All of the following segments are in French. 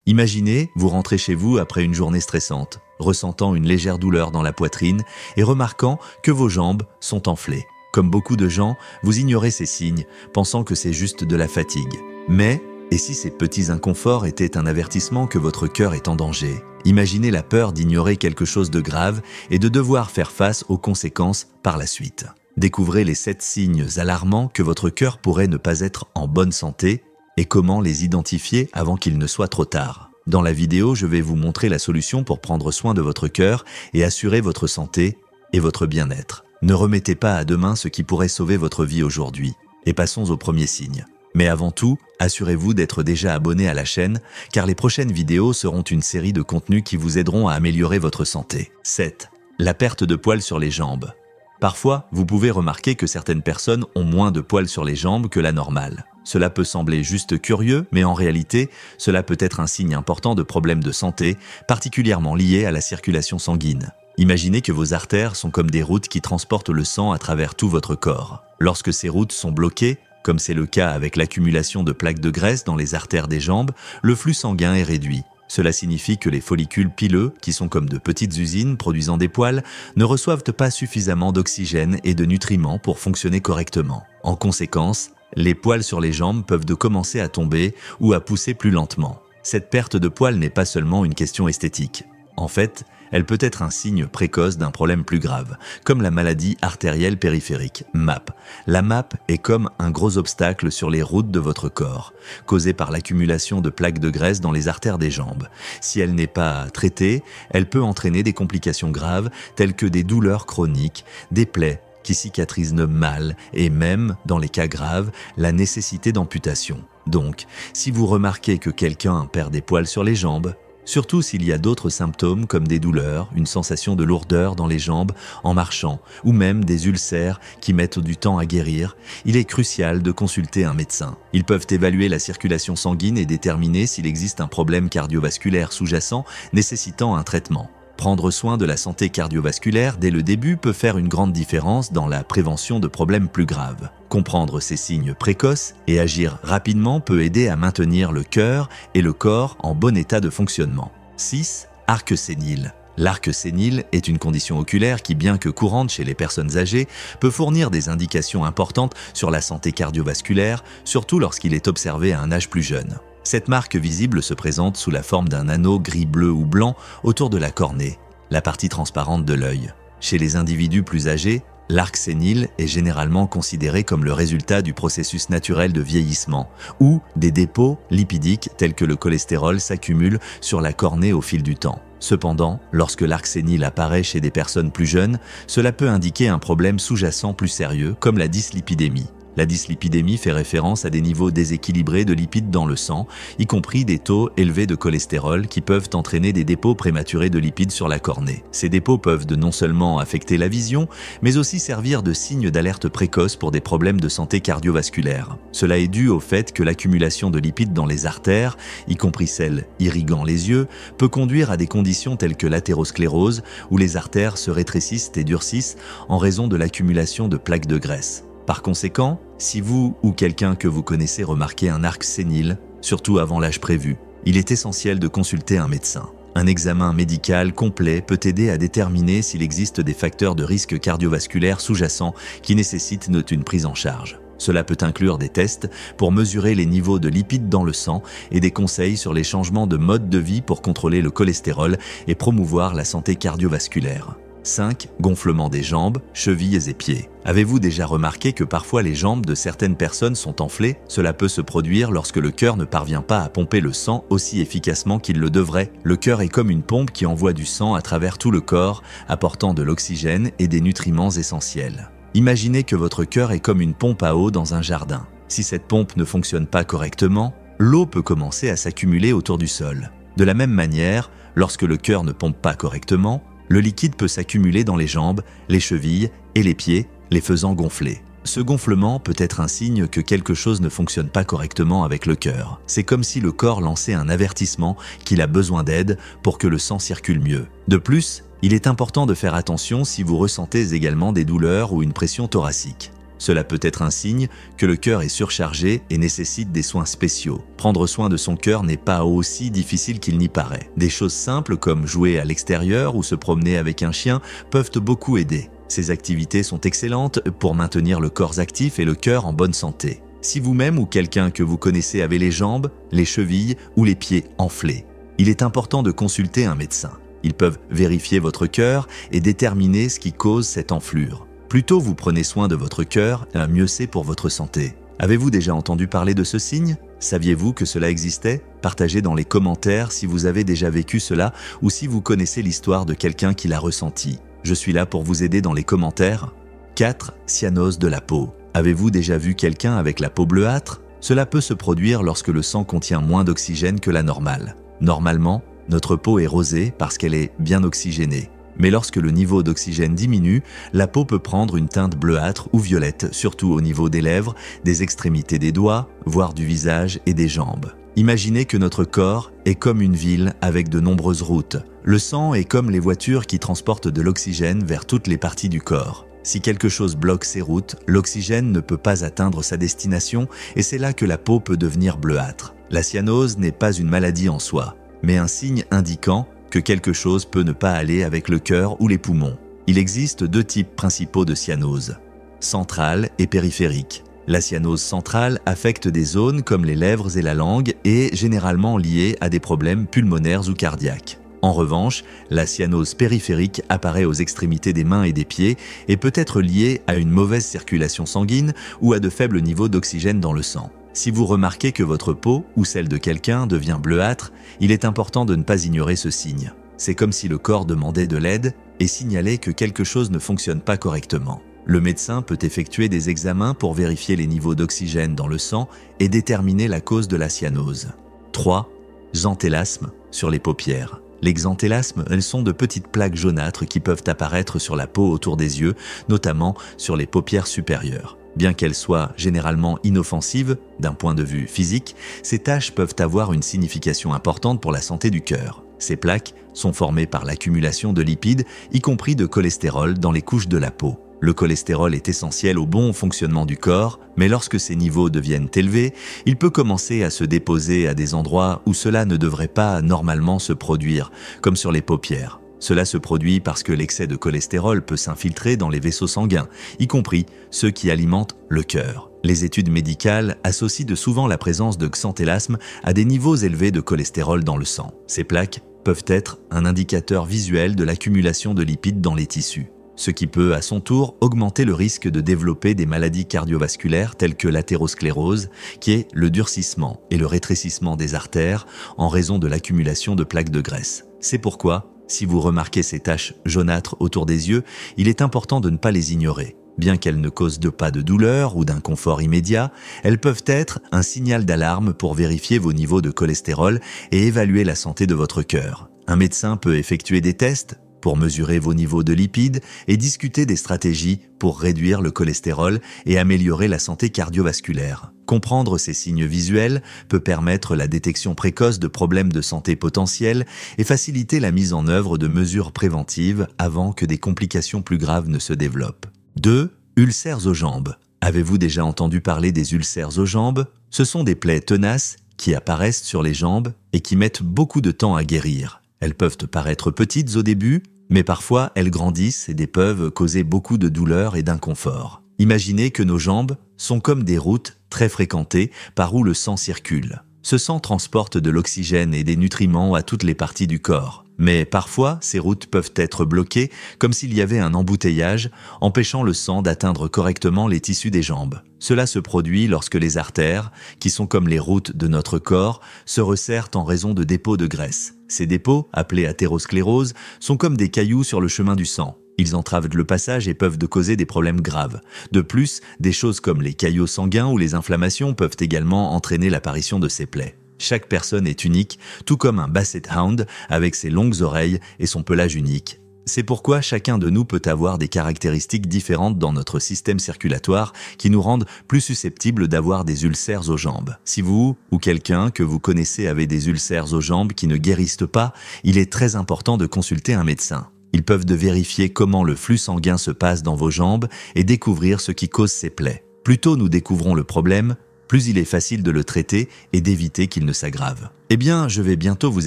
Imaginez, vous rentrez chez vous après une journée stressante, ressentant une légère douleur dans la poitrine et remarquant que vos jambes sont enflées. Comme beaucoup de gens, vous ignorez ces signes, pensant que c'est juste de la fatigue. Mais, et si ces petits inconforts étaient un avertissement que votre cœur est en danger? Imaginez la peur d'ignorer quelque chose de grave et de devoir faire face aux conséquences par la suite. Découvrez les 7 signes alarmants que votre cœur pourrait ne pas être en bonne santé et comment les identifier avant qu'il ne soit trop tard. Dans la vidéo, je vais vous montrer la solution pour prendre soin de votre cœur et assurer votre santé et votre bien-être. Ne remettez pas à demain ce qui pourrait sauver votre vie aujourd'hui. Et passons au premier signe. Mais avant tout, assurez-vous d'être déjà abonné à la chaîne, car les prochaines vidéos seront une série de contenus qui vous aideront à améliorer votre santé. 7. La perte de poils sur les jambes. Parfois, vous pouvez remarquer que certaines personnes ont moins de poils sur les jambes que la normale. Cela peut sembler juste curieux, mais en réalité, cela peut être un signe important de problèmes de santé, particulièrement liés à la circulation sanguine. Imaginez que vos artères sont comme des routes qui transportent le sang à travers tout votre corps. Lorsque ces routes sont bloquées, comme c'est le cas avec l'accumulation de plaques de graisse dans les artères des jambes, le flux sanguin est réduit. Cela signifie que les follicules pileux, qui sont comme de petites usines produisant des poils, ne reçoivent pas suffisamment d'oxygène et de nutriments pour fonctionner correctement. En conséquence, les poils sur les jambes peuvent commencer à tomber ou à pousser plus lentement. Cette perte de poils n'est pas seulement une question esthétique. En fait, elle peut être un signe précoce d'un problème plus grave, comme la maladie artérielle périphérique, MAP. La MAP est comme un gros obstacle sur les routes de votre corps, causé par l'accumulation de plaques de graisse dans les artères des jambes. Si elle n'est pas traitée, elle peut entraîner des complications graves telles que des douleurs chroniques, des plaies qui cicatrisent mal et même, dans les cas graves, la nécessité d'amputation. Donc, si vous remarquez que quelqu'un perd des poils sur les jambes, surtout s'il y a d'autres symptômes comme des douleurs, une sensation de lourdeur dans les jambes en marchant ou même des ulcères qui mettent du temps à guérir, il est crucial de consulter un médecin. Ils peuvent évaluer la circulation sanguine et déterminer s'il existe un problème cardiovasculaire sous-jacent nécessitant un traitement. Prendre soin de la santé cardiovasculaire dès le début peut faire une grande différence dans la prévention de problèmes plus graves. Comprendre ces signes précoces et agir rapidement peut aider à maintenir le cœur et le corps en bon état de fonctionnement. 6. Arc sénile. L'arc sénile est une condition oculaire qui, bien que courante chez les personnes âgées, peut fournir des indications importantes sur la santé cardiovasculaire, surtout lorsqu'il est observé à un âge plus jeune. Cette marque visible se présente sous la forme d'un anneau gris, bleu ou blanc autour de la cornée, la partie transparente de l'œil. Chez les individus plus âgés, l'arc sénile est généralement considéré comme le résultat du processus naturel de vieillissement, où des dépôts lipidiques tels que le cholestérol s'accumulent sur la cornée au fil du temps. Cependant, lorsque l'arc sénile apparaît chez des personnes plus jeunes, cela peut indiquer un problème sous-jacent plus sérieux comme la dyslipidémie. La dyslipidémie fait référence à des niveaux déséquilibrés de lipides dans le sang, y compris des taux élevés de cholestérol qui peuvent entraîner des dépôts prématurés de lipides sur la cornée. Ces dépôts peuvent non seulement affecter la vision, mais aussi servir de signe d'alerte précoce pour des problèmes de santé cardiovasculaire. Cela est dû au fait que l'accumulation de lipides dans les artères, y compris celles irriguant les yeux, peut conduire à des conditions telles que l'athérosclérose, où les artères se rétrécissent et durcissent en raison de l'accumulation de plaques de graisse. Par conséquent, si vous ou quelqu'un que vous connaissez remarquez un arc sénile, surtout avant l'âge prévu, il est essentiel de consulter un médecin. Un examen médical complet peut aider à déterminer s'il existe des facteurs de risque cardiovasculaire sous-jacents qui nécessitent une prise en charge. Cela peut inclure des tests pour mesurer les niveaux de lipides dans le sang et des conseils sur les changements de mode de vie pour contrôler le cholestérol et promouvoir la santé cardiovasculaire. 5. Gonflement des jambes, chevilles et pieds. Avez-vous déjà remarqué que parfois les jambes de certaines personnes sont enflées? Cela peut se produire lorsque le cœur ne parvient pas à pomper le sang aussi efficacement qu'il le devrait. Le cœur est comme une pompe qui envoie du sang à travers tout le corps, apportant de l'oxygène et des nutriments essentiels. Imaginez que votre cœur est comme une pompe à eau dans un jardin. Si cette pompe ne fonctionne pas correctement, l'eau peut commencer à s'accumuler autour du sol. De la même manière, lorsque le cœur ne pompe pas correctement, le liquide peut s'accumuler dans les jambes, les chevilles et les pieds, les faisant gonfler. Ce gonflement peut être un signe que quelque chose ne fonctionne pas correctement avec le cœur. C'est comme si le corps lançait un avertissement qu'il a besoin d'aide pour que le sang circule mieux. De plus, il est important de faire attention si vous ressentez également des douleurs ou une pression thoracique. Cela peut être un signe que le cœur est surchargé et nécessite des soins spéciaux. Prendre soin de son cœur n'est pas aussi difficile qu'il n'y paraît. Des choses simples comme jouer à l'extérieur ou se promener avec un chien peuvent beaucoup aider. Ces activités sont excellentes pour maintenir le corps actif et le cœur en bonne santé. Si vous-même ou quelqu'un que vous connaissez avez les jambes, les chevilles ou les pieds enflés, il est important de consulter un médecin. Ils peuvent vérifier votre cœur et déterminer ce qui cause cette enflure. Plus tôt vous prenez soin de votre cœur, mieux c'est pour votre santé. Avez-vous déjà entendu parler de ce signe? Saviez-vous que cela existait? Partagez dans les commentaires si vous avez déjà vécu cela ou si vous connaissez l'histoire de quelqu'un qui l'a ressenti. Je suis là pour vous aider dans les commentaires. 4. Cyanose de la peau. Avez-vous déjà vu quelqu'un avec la peau bleuâtre? Cela peut se produire lorsque le sang contient moins d'oxygène que la normale. Normalement, notre peau est rosée parce qu'elle est bien oxygénée. Mais lorsque le niveau d'oxygène diminue, la peau peut prendre une teinte bleuâtre ou violette, surtout au niveau des lèvres, des extrémités des doigts, voire du visage et des jambes. Imaginez que notre corps est comme une ville avec de nombreuses routes. Le sang est comme les voitures qui transportent de l'oxygène vers toutes les parties du corps. Si quelque chose bloque ces routes, l'oxygène ne peut pas atteindre sa destination et c'est là que la peau peut devenir bleuâtre. La cyanose n'est pas une maladie en soi, mais un signe indiquant que quelque chose peut ne pas aller avec le cœur ou les poumons. Il existe 2 types principaux de cyanose, centrale et périphérique. La cyanose centrale affecte des zones comme les lèvres et la langue et est généralement liée à des problèmes pulmonaires ou cardiaques. En revanche, la cyanose périphérique apparaît aux extrémités des mains et des pieds et peut être liée à une mauvaise circulation sanguine ou à de faibles niveaux d'oxygène dans le sang. Si vous remarquez que votre peau ou celle de quelqu'un devient bleuâtre, il est important de ne pas ignorer ce signe. C'est comme si le corps demandait de l'aide et signalait que quelque chose ne fonctionne pas correctement. Le médecin peut effectuer des examens pour vérifier les niveaux d'oxygène dans le sang et déterminer la cause de la cyanose. 3. Xanthelasme sur les paupières. Les xanthelasmes, elles sont de petites plaques jaunâtres qui peuvent apparaître sur la peau autour des yeux, notamment sur les paupières supérieures. Bien qu'elles soient généralement inoffensives d'un point de vue physique, ces taches peuvent avoir une signification importante pour la santé du cœur. Ces plaques sont formées par l'accumulation de lipides, y compris de cholestérol, dans les couches de la peau. Le cholestérol est essentiel au bon fonctionnement du corps, mais lorsque ces niveaux deviennent élevés, il peut commencer à se déposer à des endroits où cela ne devrait pas normalement se produire, comme sur les paupières. Cela se produit parce que l'excès de cholestérol peut s'infiltrer dans les vaisseaux sanguins, y compris ceux qui alimentent le cœur. Les études médicales associent de souvent la présence de xanthelasme à des niveaux élevés de cholestérol dans le sang. Ces plaques peuvent être un indicateur visuel de l'accumulation de lipides dans les tissus, ce qui peut à son tour augmenter le risque de développer des maladies cardiovasculaires telles que l'athérosclérose, qui est le durcissement et le rétrécissement des artères en raison de l'accumulation de plaques de graisse. C'est pourquoi, si vous remarquez ces taches jaunâtres autour des yeux, il est important de ne pas les ignorer. Bien qu'elles ne causent pas de douleur ou d'inconfort immédiat, elles peuvent être un signal d'alarme pour vérifier vos niveaux de cholestérol et évaluer la santé de votre cœur. Un médecin peut effectuer des tests pour mesurer vos niveaux de lipides et discuter des stratégies pour réduire le cholestérol et améliorer la santé cardiovasculaire. Comprendre ces signes visuels peut permettre la détection précoce de problèmes de santé potentiels et faciliter la mise en œuvre de mesures préventives avant que des complications plus graves ne se développent. 2. Ulcères aux jambes. Avez-vous déjà entendu parler des ulcères aux jambes? Ce sont des plaies tenaces qui apparaissent sur les jambes et qui mettent beaucoup de temps à guérir. Elles peuvent paraître petites au début, mais parfois elles grandissent et peuvent causer beaucoup de douleur et d'inconfort. Imaginez que nos jambes sont comme des routes très fréquentées par où le sang circule. Ce sang transporte de l'oxygène et des nutriments à toutes les parties du corps. Mais parfois, ces routes peuvent être bloquées comme s'il y avait un embouteillage, empêchant le sang d'atteindre correctement les tissus des jambes. Cela se produit lorsque les artères, qui sont comme les routes de notre corps, se resserrent en raison de dépôts de graisse. Ces dépôts, appelés athérosclérose, sont comme des cailloux sur le chemin du sang. Ils entravent le passage et peuvent causer des problèmes graves. De plus, des choses comme les caillots sanguins ou les inflammations peuvent également entraîner l'apparition de ces plaies. Chaque personne est unique, tout comme un basset hound avec ses longues oreilles et son pelage unique. C'est pourquoi chacun de nous peut avoir des caractéristiques différentes dans notre système circulatoire qui nous rendent plus susceptibles d'avoir des ulcères aux jambes. Si vous ou quelqu'un que vous connaissez avez des ulcères aux jambes qui ne guérissent pas, il est très important de consulter un médecin. Ils peuvent de vérifier comment le flux sanguin se passe dans vos jambes et découvrir ce qui cause ces plaies. Plus tôt nous découvrons le problème, plus il est facile de le traiter et d'éviter qu'il ne s'aggrave. Eh bien, je vais bientôt vous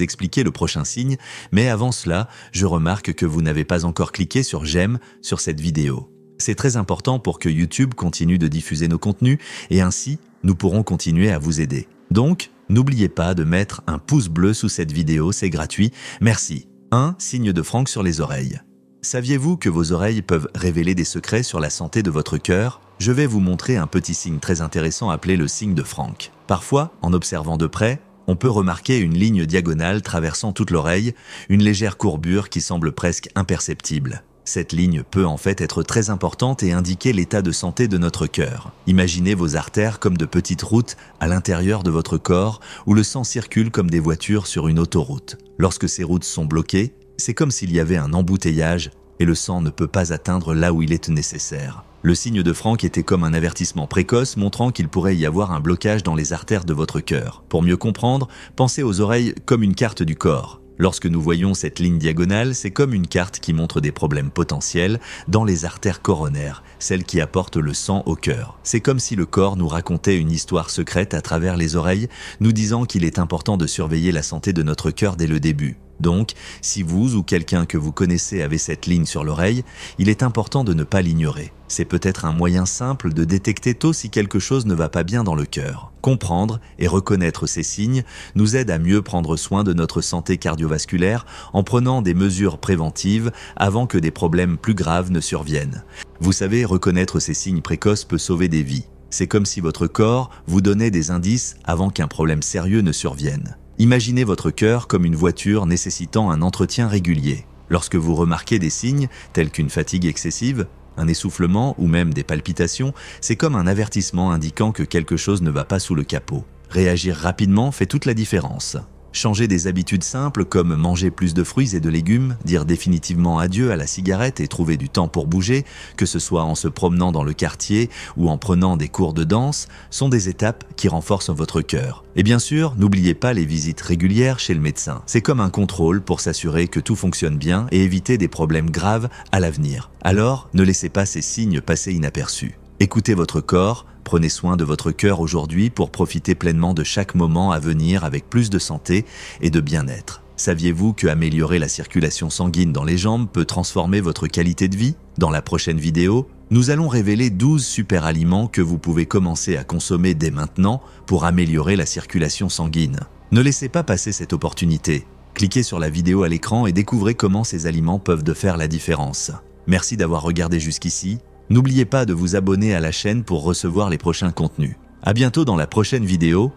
expliquer le prochain signe, mais avant cela, je remarque que vous n'avez pas encore cliqué sur « J'aime » sur cette vidéo. C'est très important pour que YouTube continue de diffuser nos contenus et ainsi, nous pourrons continuer à vous aider. Donc, n'oubliez pas de mettre un pouce bleu sous cette vidéo, c'est gratuit. Merci. 1. Signe de Franck sur les oreilles. Saviez-vous que vos oreilles peuvent révéler des secrets sur la santé de votre cœur? Je vais vous montrer un petit signe très intéressant appelé le signe de Franck. Parfois, en observant de près, on peut remarquer une ligne diagonale traversant toute l'oreille, une légère courbure qui semble presque imperceptible. Cette ligne peut en fait être très importante et indiquer l'état de santé de notre cœur. Imaginez vos artères comme de petites routes à l'intérieur de votre corps où le sang circule comme des voitures sur une autoroute. Lorsque ces routes sont bloquées, c'est comme s'il y avait un embouteillage et le sang ne peut pas atteindre là où il est nécessaire. Le signe de Franck était comme un avertissement précoce montrant qu'il pourrait y avoir un blocage dans les artères de votre cœur. Pour mieux comprendre, pensez aux oreilles comme une carte du corps. Lorsque nous voyons cette ligne diagonale, c'est comme une carte qui montre des problèmes potentiels dans les artères coronaires, celles qui apportent le sang au cœur. C'est comme si le corps nous racontait une histoire secrète à travers les oreilles, nous disant qu'il est important de surveiller la santé de notre cœur dès le début. Donc, si vous ou quelqu'un que vous connaissez avez cette ligne sur l'oreille, il est important de ne pas l'ignorer. C'est peut-être un moyen simple de détecter tôt si quelque chose ne va pas bien dans le cœur. Comprendre et reconnaître ces signes nous aide à mieux prendre soin de notre santé cardiovasculaire en prenant des mesures préventives avant que des problèmes plus graves ne surviennent. Vous savez, reconnaître ces signes précoces peut sauver des vies. C'est comme si votre corps vous donnait des indices avant qu'un problème sérieux ne survienne. Imaginez votre cœur comme une voiture nécessitant un entretien régulier. Lorsque vous remarquez des signes tels qu'une fatigue excessive, un essoufflement ou même des palpitations, c'est comme un avertissement indiquant que quelque chose ne va pas sous le capot. Réagir rapidement fait toute la différence. Changer des habitudes simples comme manger plus de fruits et de légumes, dire définitivement adieu à la cigarette et trouver du temps pour bouger, que ce soit en se promenant dans le quartier ou en prenant des cours de danse, sont des étapes qui renforcent votre cœur. Et bien sûr, n'oubliez pas les visites régulières chez le médecin. C'est comme un contrôle pour s'assurer que tout fonctionne bien et éviter des problèmes graves à l'avenir. Alors, ne laissez pas ces signes passer inaperçus. Écoutez votre corps, prenez soin de votre cœur aujourd'hui pour profiter pleinement de chaque moment à venir avec plus de santé et de bien-être. Saviez-vous que améliorer la circulation sanguine dans les jambes peut transformer votre qualité de vie? Dans la prochaine vidéo, nous allons révéler 12 super aliments que vous pouvez commencer à consommer dès maintenant pour améliorer la circulation sanguine. Ne laissez pas passer cette opportunité. Cliquez sur la vidéo à l'écran et découvrez comment ces aliments peuvent faire la différence. Merci d'avoir regardé jusqu'ici. N'oubliez pas de vous abonner à la chaîne pour recevoir les prochains contenus. À bientôt dans la prochaine vidéo.